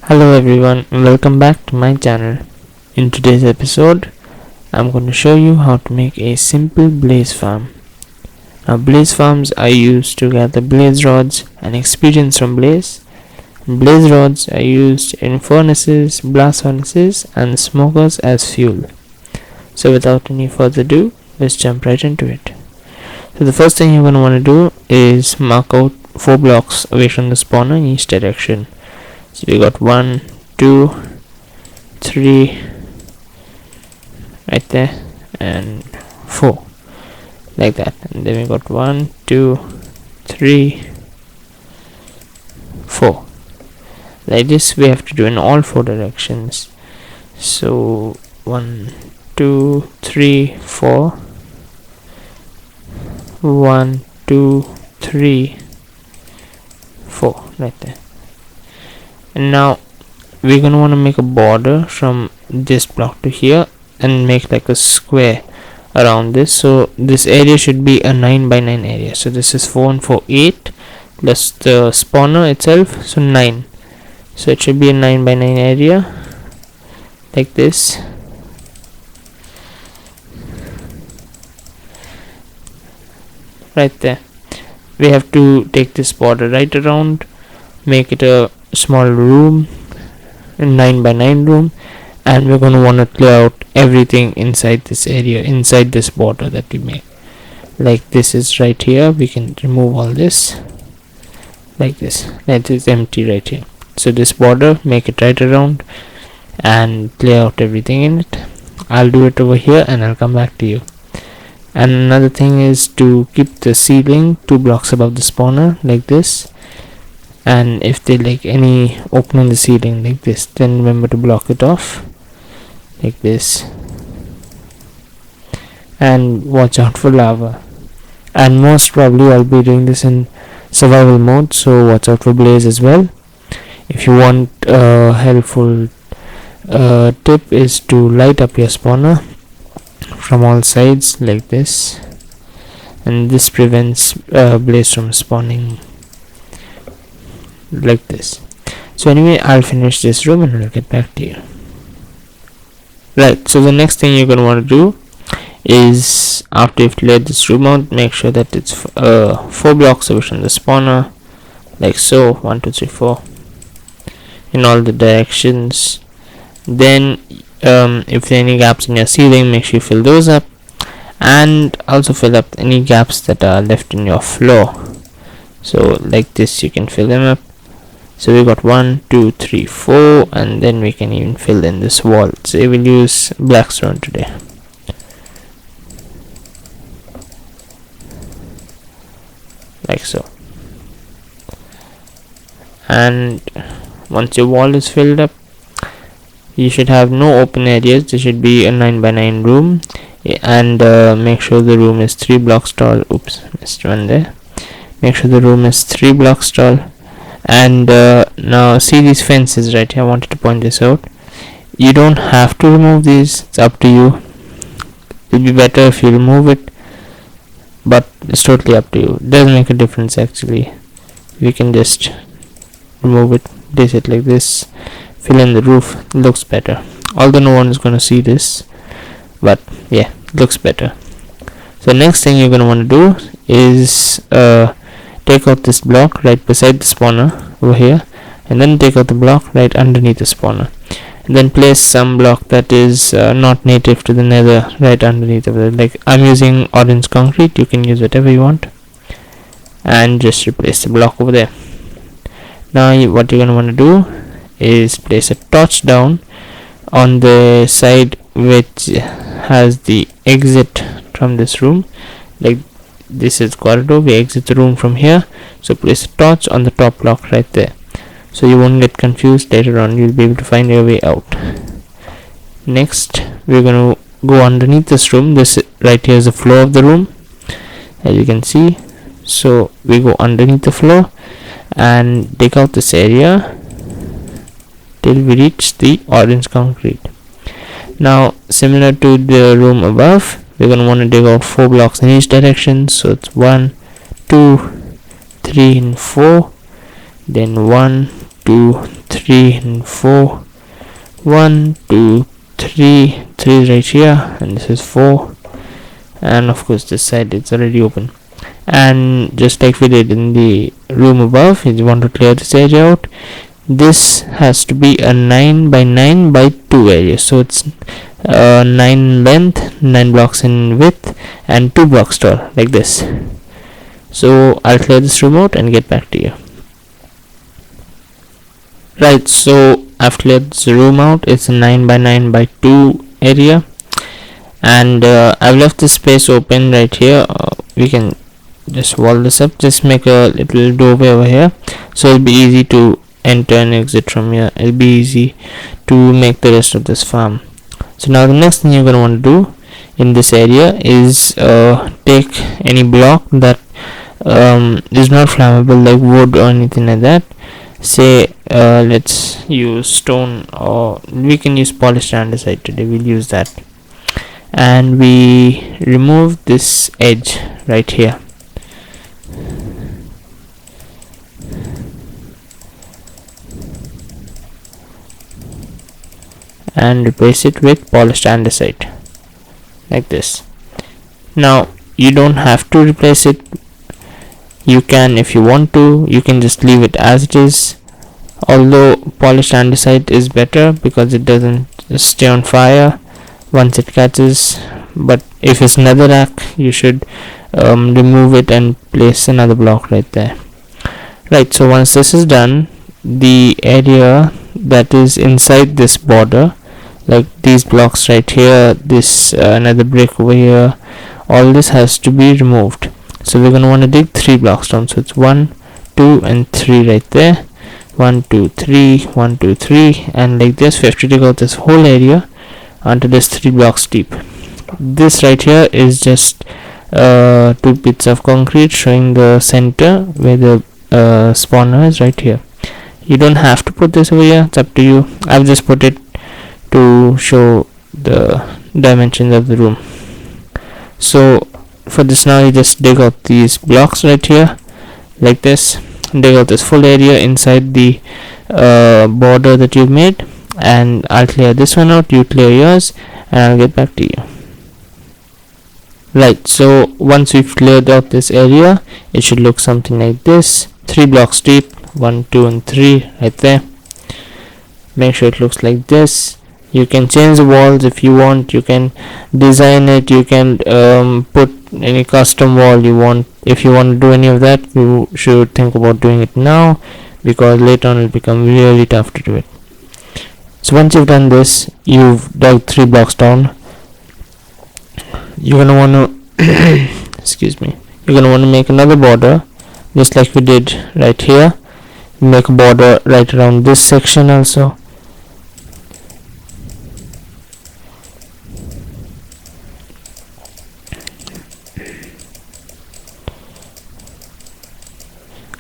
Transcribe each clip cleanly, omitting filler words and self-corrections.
Hello everyone, welcome back to my channel. In today's episode, I'm going to show you how to make a simple blaze farm. Now blaze farms are used to gather blaze rods and experience from blaze. Blaze rods are used in furnaces, blast furnaces and smokers as fuel. So without any further ado, let's jump right into it. So the first thing you're going to want to do is mark out 4 blocks away from the spawner in each direction. So we got 1, 2, 3 right there and 4 like that, and then we got 1, 2, 3, 4 like this. We have to do in all 4 directions. So 1, 2, 3, 4, 1, 2, 3, 4 right there. And now we're going to want to make a border from this block to here and make like a square around this. So this area should be a 9 by 9 area. So this is 4 and 4, 8 plus the spawner itself, so 9. So it should be a 9 by 9 area like this. Right there. We have to take this border right around, make it a small room, a 9 by 9 room, and we're going to want to clear out everything inside this area, inside this border that we make. Like this is right here, we can remove all this like this. That is empty right here. So this border, make it right around and clear out everything in it. I'll do it over here and I'll come back to you. And another thing is to keep the ceiling 2 blocks above the spawner like this. And if they like any opening in the ceiling like this, then remember to block it off like this. And watch out for lava. And most probably I'll be doing this in survival mode, so watch out for blaze as well. If you want a helpful tip is to light up your spawner from all sides like this, and this prevents blaze from spawning like this. So anyway, I'll finish this room and I'll get back to you. Right, so the next thing you're going to want to do is, after you've cleared this room out, make sure that it's 4 blocks away from the spawner like so, 1, 2, 3, 4 in all the directions. Then if there are any gaps in your ceiling, make sure you fill those up, and also fill up any gaps that are left in your floor. So like this, you can fill them up. So we got 1, 2, 3, 4, and then we can even fill in this wall. So we will use black stone today. Like so. And once your wall is filled up, you should have no open areas. There should be a 9 by 9 room, and make sure the room is 3 blocks tall. Oops, missed one there. Make sure the room is 3 blocks tall. And now see these fences right here. I wanted to point this out. You don't have to remove these, it's up to you. It'll be better if you remove it, but it's totally up to you. It doesn't make a difference actually. We can just remove it, place it like this, fill in the roof. It looks better, although no one is going to see this, but yeah, it looks better. So next thing you're going to want to do is take out this block right beside the spawner over here, and then take out the block right underneath the spawner, and then place some block that is not native to the nether right underneath of it. Like I'm using orange concrete, you can use whatever you want, and just replace the block over there. Now what you're going to want to do is place a torch down on the side which has the exit from this room. Like this is corridor, we exit the room from here, so place a torch on the top block right there, so you won't get confused later on. You'll be able to find your way out. Next we're going to go underneath this room. This right here is the floor of the room, as you can see. So we go underneath the floor and dig out this area till we reach the orange concrete. Now similar to the room above, we're going to want to dig out 4 blocks in each direction. So it's 1, 2, 3 and 4, then 1, 2, 3 and 4. 1, 2, 3. 3 is right here, and this is 4. And of course this side it's already open. And just like we did in the room above, if you want to clear this area out, this has to be a 9 by 9 by 2 area. So it's 9 length, 9 blocks in width, and 2 blocks tall, like this. So I'll clear this room out and get back to you. Right, so I've cleared this room out. It's a 9 by 9 by 2 area, and I've left this space open right here. We can just wall this up, just make a little doorway over here, so it'll be easy to enter and exit from here. It'll be easy to make the rest of this farm. So now the next thing you're going to want to do in this area is take any block that is not flammable, like wood or anything like that. Say let's use stone, or we can use polished andesite today. We'll use that, and we remove this edge right here. And replace it with polished andesite, like this. Now you don't have to replace it. You can, if you want to, you can just leave it as it is, although polished andesite is better because it doesn't stay on fire once it catches. But if it's netherrack, you should remove it and place another block right there. Right, so once this is done, the area that is inside this border, like these blocks right here, this another brick over here, all this has to be removed. So we're going to want to dig 3 blocks down. So it's 1, 2 and 3 right there. 1, 2, 3, 1, 2, 3, and like this we have to dig out this whole area until it's 3 blocks deep. This right here is just 2 bits of concrete showing the center where the spawner is right here. You don't have to put this over here, it's up to you. I've just put it to show the dimensions of the room. So for this, now you just dig out these blocks right here, like this. Dig out this full area inside the border that you've made, and I'll clear this one out, you clear yours, and I'll get back to you. Right, so once we've cleared out this area, it should look something like this. 3 blocks deep, 1, 2 and 3 right there. Make sure it looks like this. You can change the walls if you want, you can design it, you can put any custom wall you want. If you want to do any of that, you should think about doing it now, because later on it will become really tough to do it. So once you've done this, you've dug 3 blocks down, you're gonna want to excuse me, you're gonna want to make another border just like we did right here. Make a border right around this section also.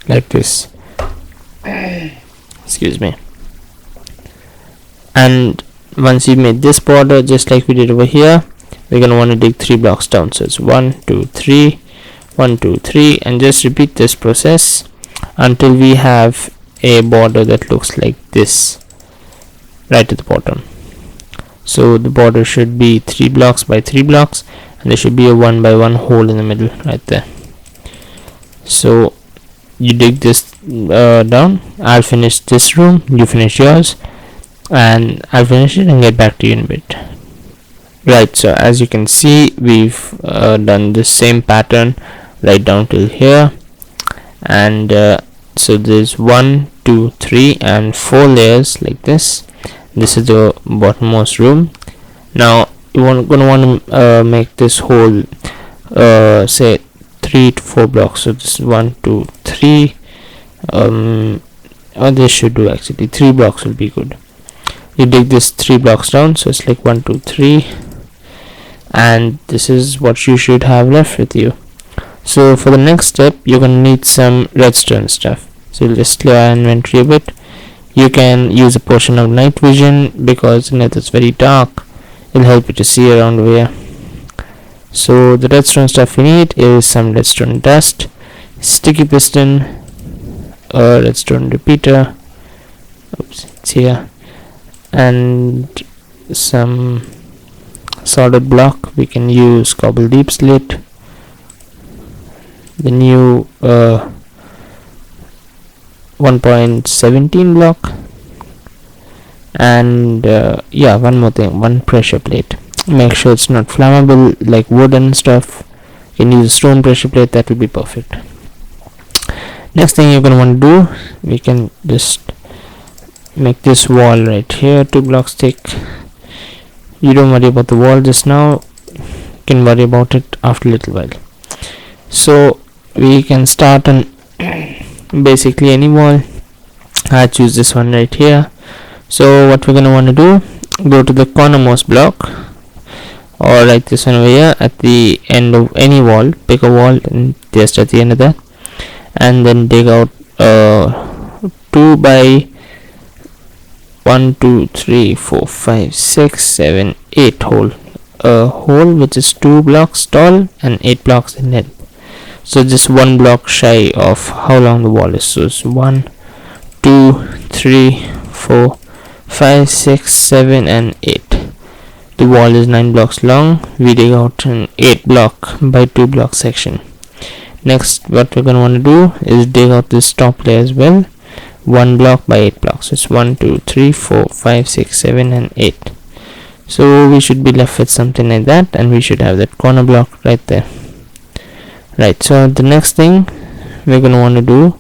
Like this. Excuse me. And once you made this border just like we did over here, we're going to want to dig 3 blocks down. So it's 1, 2, 3, 1, 2, 3, and just repeat this process until we have a border that looks like this right at the bottom. So the border should be 3 blocks by 3 blocks, and there should be a 1 by 1 hole in the middle right there. So you dig this down. I'll finish this room, you finish yours, and I'll finish it and get back to you in a bit. Right, so as you can see, we've done the same pattern right down till here, and so there's 1, 2, 3 and 4 layers like this. This is the bottommost room. Now you're gonna want to make this whole say 3 to 4 blocks. So this is 1, 2, 3. Or this should do actually 3 blocks will be good. You dig this 3 blocks down, so it's like 1, 2, 3, and this is what you should have left with you. So for the next step, you're gonna need some redstone stuff. So you'll just clear our inventory a bit. You can use a portion of night vision because net is very dark. It'll help you to see around over here. So the redstone stuff we need is some redstone dust, sticky piston, a redstone repeater, Oops, it's here. And some solid block. We can use cobble deep slate, the new 1.17 block, and yeah, one more thing, one pressure plate. Make sure it's not flammable like wood and stuff. You can use a stone pressure plate, that would be perfect. Next thing you're going to want to do, we can just make this wall right here 2 blocks thick. You don't worry about the wall just now, you can worry about it after a little while. So we can start on basically any wall. I choose this one right here. So what we're going to want to do, go to the cornermost block, or like this one over here at the end of any wall, pick a wall and just at the end of that, and then dig out 2 by 1 2 3 4 5 6 7 8 hole, a hole which is 2 blocks tall and 8 blocks in length. So just 1 block shy of how long the wall is. So it's 1 2 3 4 5 6 7 and 8. The wall is 9 blocks long. We dig out an 8 block by 2 block section. Next, what we're going to want to do is dig out this top layer as well, 1 block by 8 blocks. So it's 1 2 3 4 5 6 7 and 8. So we should be left with something like that, and we should have that corner block right there. Right, so the next thing we're going to want to do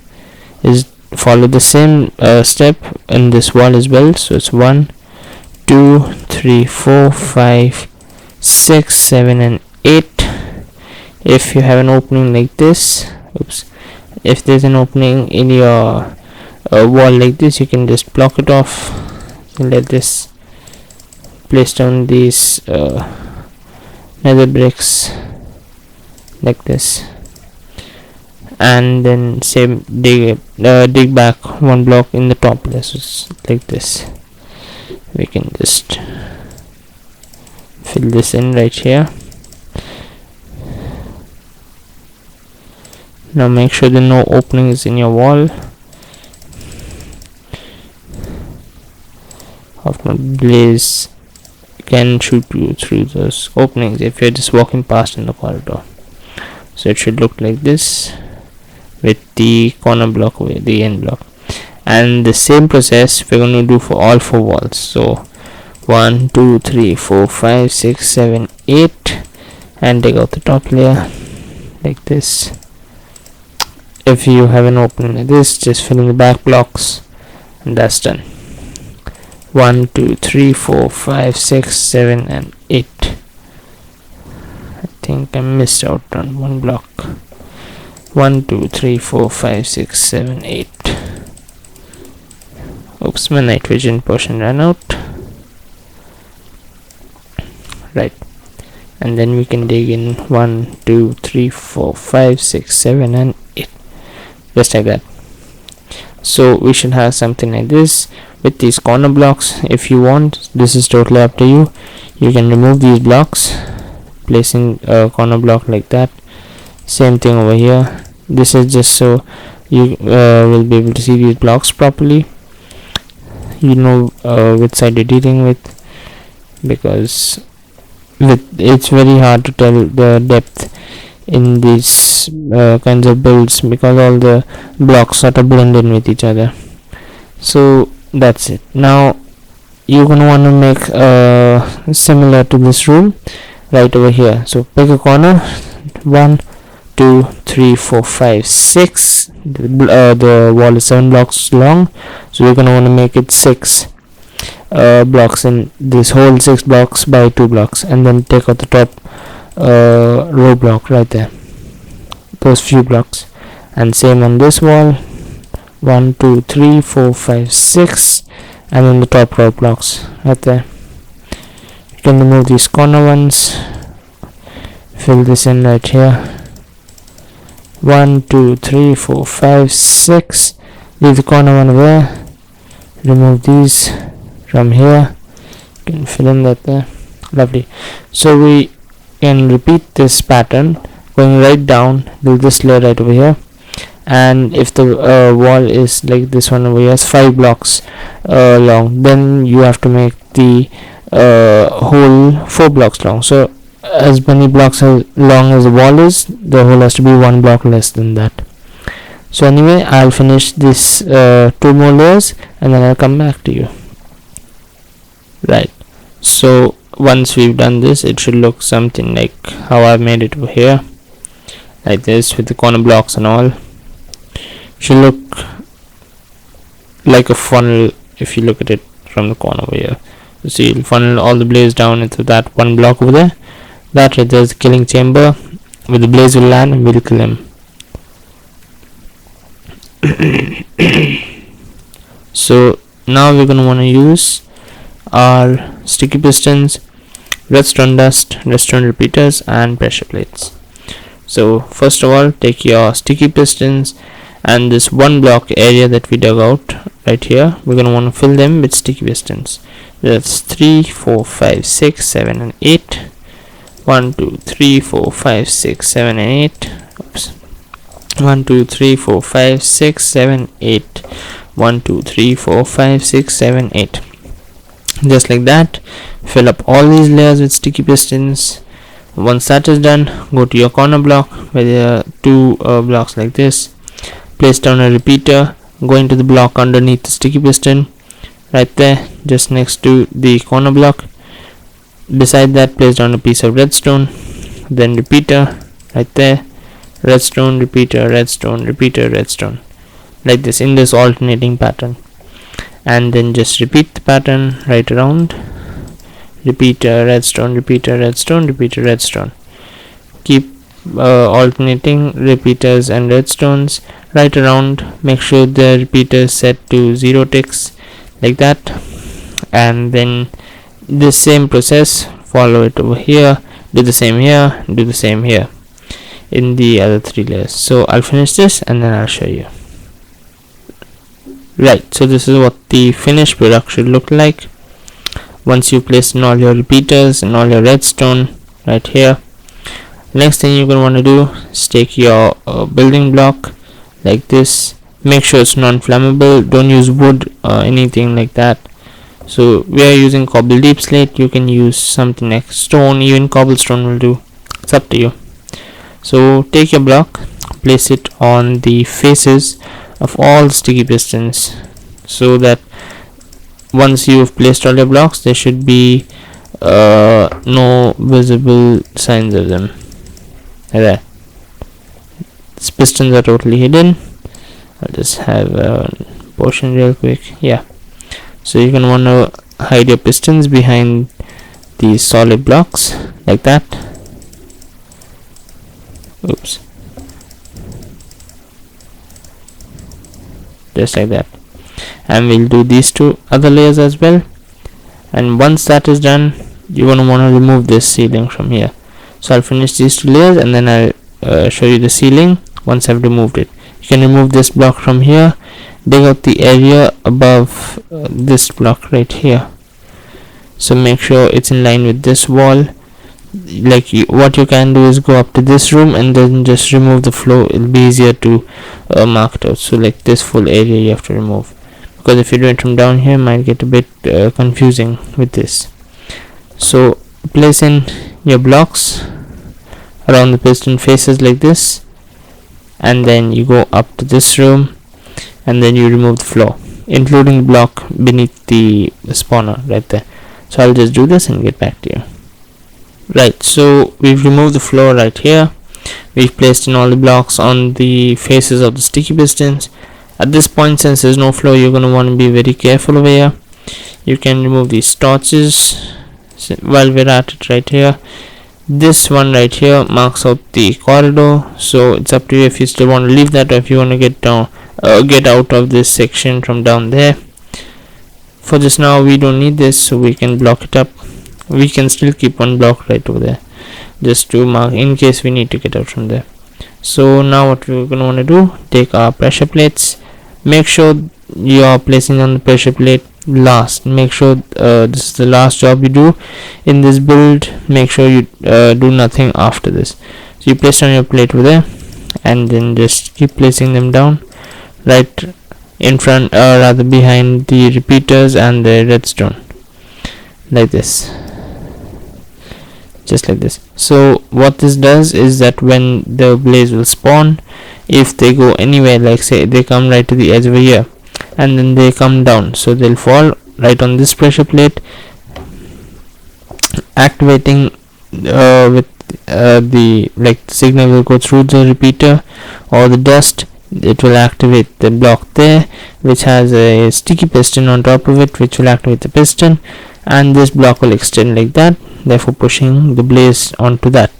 is follow the same step in this wall as well. So it's 1 2 3 4 5 6 7 and 8. If you have an opening like this, if there's an opening in your wall like this, you can just block it off and let this place down these nether bricks like this, and then same dig back 1 block in the top layer, so like this. We can just fill this in right here. Now make sure there are no openings in your wall. Of my blaze can shoot you through those openings if you're just walking past in the corridor. So it should look like this with the corner block over the end block. And the same process we're going to do for all 4 walls. So 1 2 3 4 5 6 7 8, and dig out the top layer like this. If you have an opening like this, just fill in the back blocks, and that's done. 1 2 3 4 5 6 7 and 8. I think I missed out on 1 block. 1 2 3 4 5 6 7 8. Oops, my night vision potion ran out. Right, and then we can dig in 1 2 3 4 5 6 7 and 8, just like that. So we should have something like this with these corner blocks. If you want, this is totally up to you. You can remove these blocks, placing a corner block like that. Same thing over here. This is just so you will be able to see these blocks properly. You know which side you're dealing with, because it's very hard to tell the depth in these kinds of builds, because all the blocks sort of blend in with each other. So that's it. Now you're going to want to make similar to this room right over here. So pick a corner, 1 2 3 4 5 6. The wall is 7 blocks long, so we're going to want to make it 6 blocks in this whole 6 blocks by 2 blocks, and then take out the top row block right there, those few blocks. And same on this wall, 1 2 3 4 5 6, and then the top row blocks right there. You can remove these corner ones, fill this in right here. 1 2 3 4 5 6. Leave the corner one there. Remove these from here. You can fill in that there. Lovely. So we can repeat this pattern going right down, do this layer right over here, and if the wall is like this one over here is 5 blocks long, then you have to make the hole 4 blocks long. So as many blocks as long as the wall is, the hole has to be 1 block less than that. So anyway, I'll finish this 2 more layers and then I'll come back to you. Right, so once we've done this, it should look something like how I've made it over here, like this, with the corner blocks and all. Should look like a funnel if you look at it from the corner over here. You see, it'll funnel all the blaze down into that 1 block over there. That right there is the killing chamber where the blaze will land and we'll kill him. So now we're gonna want to use our sticky pistons, redstone dust, redstone repeaters, and pressure plates. So first of all, take your sticky pistons and this 1 block area that we dug out right here, we're gonna want to fill them with sticky pistons. That's 3, 4, 5, 6, 7, and 8. 1, 2, 3, 4, 5, 6, 7, and 8. Oops. 1, 2, 3, 4, 5, 6, 7, 8. 1, 2, 3, 4, 5, 6, 7, 8. Just like that, fill up all these layers with sticky pistons. Once that is done, go to your corner block where there are 2 blocks like this. Place down a repeater, go into the block underneath the sticky piston, right there, just next to the corner block. Beside that, place down a piece of redstone, then repeater, right there, redstone, repeater, redstone, repeater, redstone, like this, in this alternating pattern. And then just repeat the pattern right around. Repeater, redstone, repeater, redstone, repeater, redstone. Keep alternating repeaters and redstones right around. Make sure the repeater is set to 0 ticks, like that. And then this same process, follow it over here, do the same here, do the same here in the other 3 layers. So I'll finish this and then I'll show you. Right, so this is what the finished product should look like once you place in all your repeaters and all your redstone right here. Next thing you're going to want to do is take your building block like this. Make sure it's non-flammable, don't use wood or anything like that. So we are using cobble deep slate. You can use something like stone, even cobblestone will do, it's up to you. So take your block, place it on the faces of all sticky pistons, so that once you've placed all your blocks, there should be no visible signs of them. Like that. These pistons are totally hidden. I'll just have a portion real quick. Yeah, so you're gonna want to hide your pistons behind these solid blocks like that. Oops. Just like that. And we'll do these 2 other layers as well. And once that is done, you're going to want to remove this ceiling from here. So I'll finish these 2 layers and then I'll show you the ceiling once I've removed it. You can remove this block from here, dig out the area above this block right here. So make sure it's in line with this wall. Like what you can do is go up to this room and then just remove the floor. It'll be easier to mark it out. So like this full area you have to remove, because if you do it from down here, it might get a bit confusing with this. So place in your blocks around the piston faces like this, and then you go up to this room and then you remove the floor, including the block beneath the spawner right there. So I'll just do this and get back to you. Right, so we've removed the floor right here. We've placed in all the blocks on the faces of the sticky pistons. At this point, since there's no floor, you're going to want to be very careful over here. You can remove these torches while we're at it right here. This one right here marks out the corridor, so it's up to you if you still want to leave that or if you want to get out of this section from down there. For just now, we don't need this, so we can block it up. We can still keep 1 block right over there just to mark in case we need to get out from there. So now what we're going to want to do, take our pressure plates. Make sure you are placing on the pressure plate last. Make sure this is the last job you do in this build. Make sure you do nothing after this. So you place on your plate over there, and then just keep placing them down right in front, or rather behind the repeaters and the redstone, like this, just like this. So what this does is that when the blaze will spawn, if they go anywhere, like say they come right to the edge over here and then they come down, so they'll fall right on this pressure plate, activating with the signal will go through the repeater or the dust. It will activate the block there, which has a sticky piston on top of it, which will activate the piston, and this block will extend like that, therefore pushing the blaze onto that.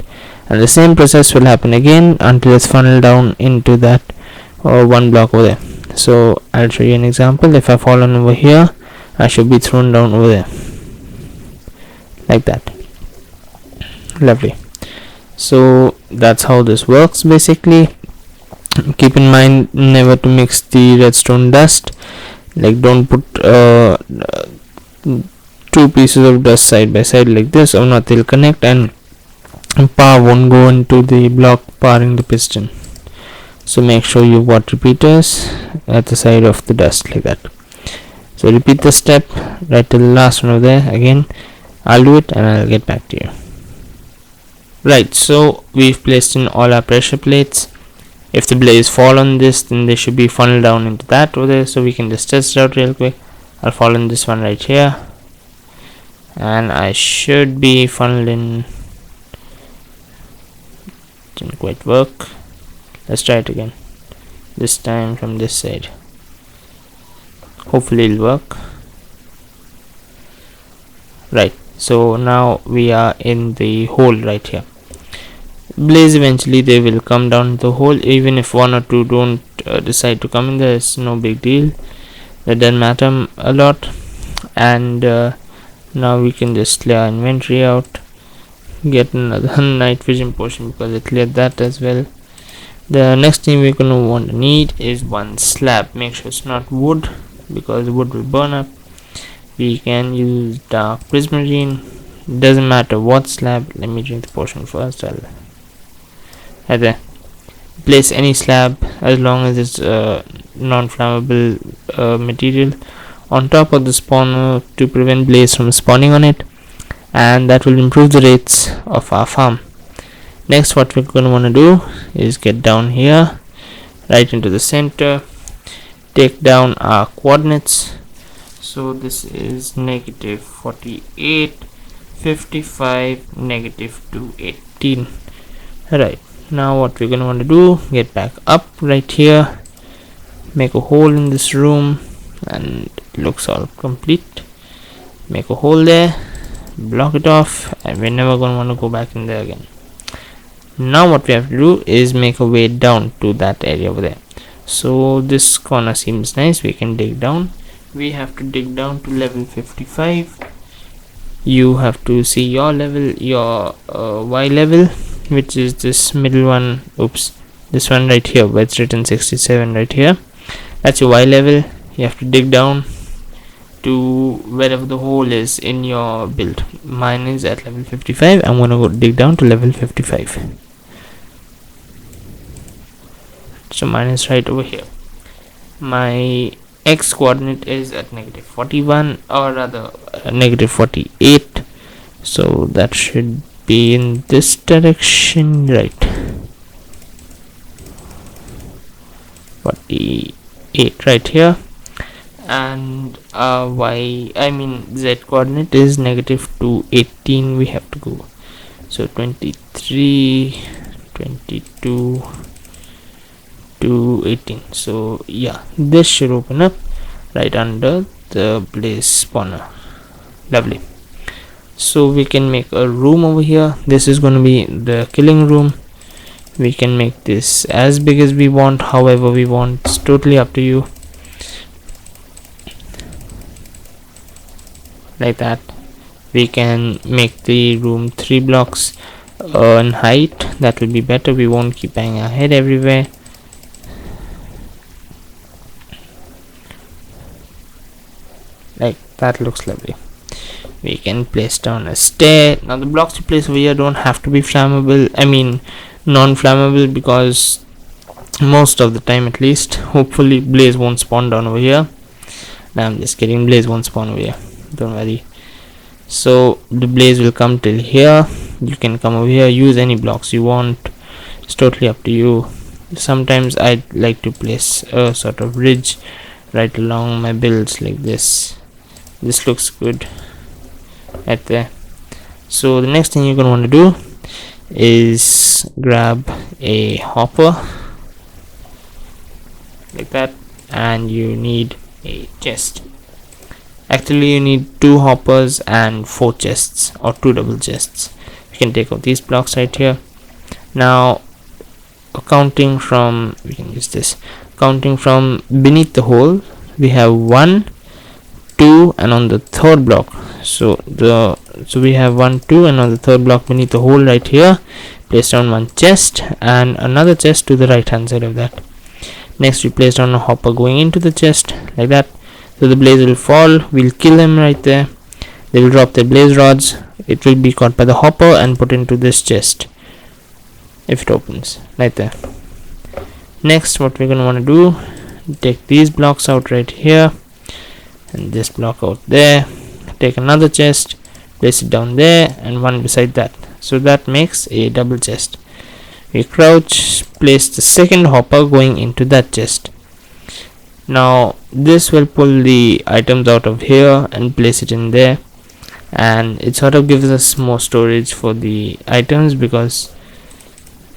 And the same process will happen again until it's funneled down into that one block over there. So I'll show you an example. If I fall on over here, I should be thrown down over there, like that. Lovely. So that's how this works basically. Keep in mind never to mix the redstone dust, like don't put two pieces of dust side by side like this, or not they'll connect and power won't go into the block powering the piston. So make sure you've got repeaters at the side of the dust like that. So repeat the step right till the last one over there. Again I'll do it and I'll get back to you. Right, so we've placed in all our pressure plates. If the blaze fall on this, then they should be funneled down into that over there. So we can just test it out real quick. I'll fall in this one right here, and I should be funneled in. Didn't quite work. Let's try it again, this time from this side. Hopefully it'll work. Right, so now we are in the hole right here. Blaze eventually they will come down the hole, even if one or two don't decide to come in there. It's no big deal, that doesn't matter a lot. And now we can just clear our inventory out, get another night vision potion because I cleared that as well. The next thing we're going to want to need is one slab. Make sure it's not wood because wood will burn up. We can use dark prismarine, doesn't matter what slab. Let me drink the potion first. I'll right there. Place any slab as long as it's non-flammable material on top of the spawner to prevent blaze from spawning on it, and that will improve the rates of our farm. Next, what we're going to want to do is get down here right into the center, take down our coordinates. So this is -48, 55, -218. Right, now what we're going to want to do, get back up right here, make a hole in this room, and it looks all complete. Make a hole there, block it off, and we're never going to want to go back in there again. Now what we have to do is make a way down to that area over there. So this corner seems nice, we can dig down. We have to dig down to level 55. You have to see your level, your Y level, which is this middle one. Oops, this one right here where it's written 67 right here. That's your Y level. You have to dig down to wherever the hole is in your build. Mine is at level 55. I'm gonna go dig down to level 55. So mine is right over here. My X coordinate is at -41, or rather -48. So that should be in this direction, right? 48 right here. And Z coordinate is -218. We have to go, so 23, 22 to 18. So yeah, this should open up right under the blaze spawner. Lovely. So we can make a room over here. This is going to be the killing room. We can make this as big as we want, however we want. It's totally up to you. Like that. We can make the room 3 blocks in height. That will be better. We won't keep banging our head everywhere. Like that, looks lovely. We can place down a stair. Now the blocks you place over here don't have to be flammable, I mean non-flammable, because most of the time at least. Hopefully blaze won't spawn down over here. Now I'm just kidding, blaze won't spawn over here, don't worry. So the blaze will come till here. You can come over here, use any blocks you want, it's totally up to you. Sometimes I like to place a sort of ridge right along my builds like this. This looks good right there. So the next thing you're gonna want to do is grab a hopper like that, and you need a chest. Actually you need 2 hoppers and 4 chests, or 2 double chests. You can take out these blocks right here. Now counting from, we can use this, counting from beneath the hole, we have 1, 2, and on the third block, so we have 1, 2, and on the third block beneath the hole right here, place down 1 chest and another chest to the right hand side of that. Next we place down a hopper going into the chest like that. So the blaze will fall, we'll kill them right there, they will drop their blaze rods, it will be caught by the hopper and put into this chest if it opens right there. Next what we're going to want to do, take these blocks out right here and this block out there, take another chest, place it down there and one beside that, so that makes a double chest. We crouch, place the second hopper going into that chest. Now this will pull the items out of here and place it in there, and it sort of gives us more storage for the items, because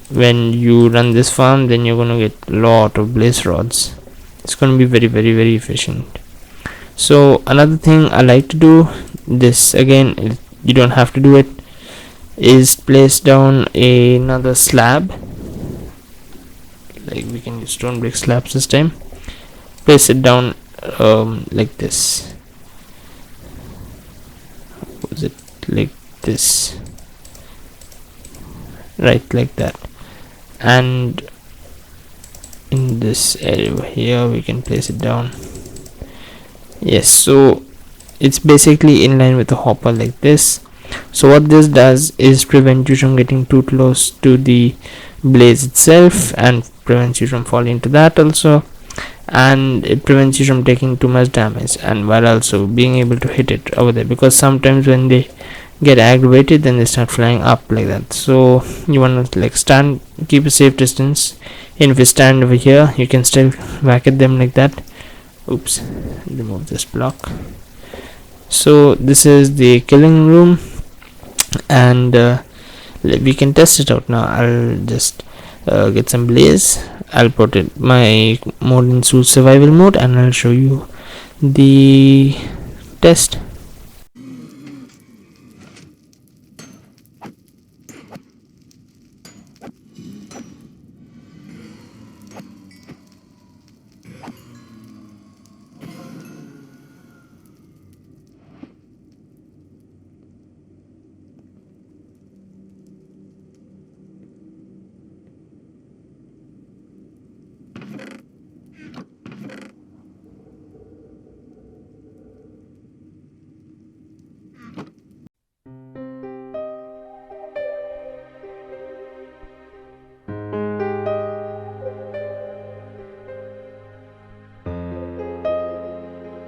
when you run this farm then you're going to get a lot of blaze rods. It's going to be very efficient. So another thing I like to do, this again you don't have to do it, is place down another slab, like we can use stone brick slabs this time. Place it down like this. Was it like this? Right, like that. And in this area here we can place it down. Yes, so it's basically in line with the hopper like this. So what this does is prevent you from getting too close to the blaze itself, and prevents you from falling into that also, and it prevents you from taking too much damage, and while also being able to hit it over there, because sometimes when they get aggravated then they start flying up like that. So you want to like stand, keep a safe distance, and if you stand over here you can still whack at them like that. Oops, remove this block. So this is the killing room, and we can test it out now. I'll just get some blaze, I'll put it my mode in survival mode, and I'll show you the test.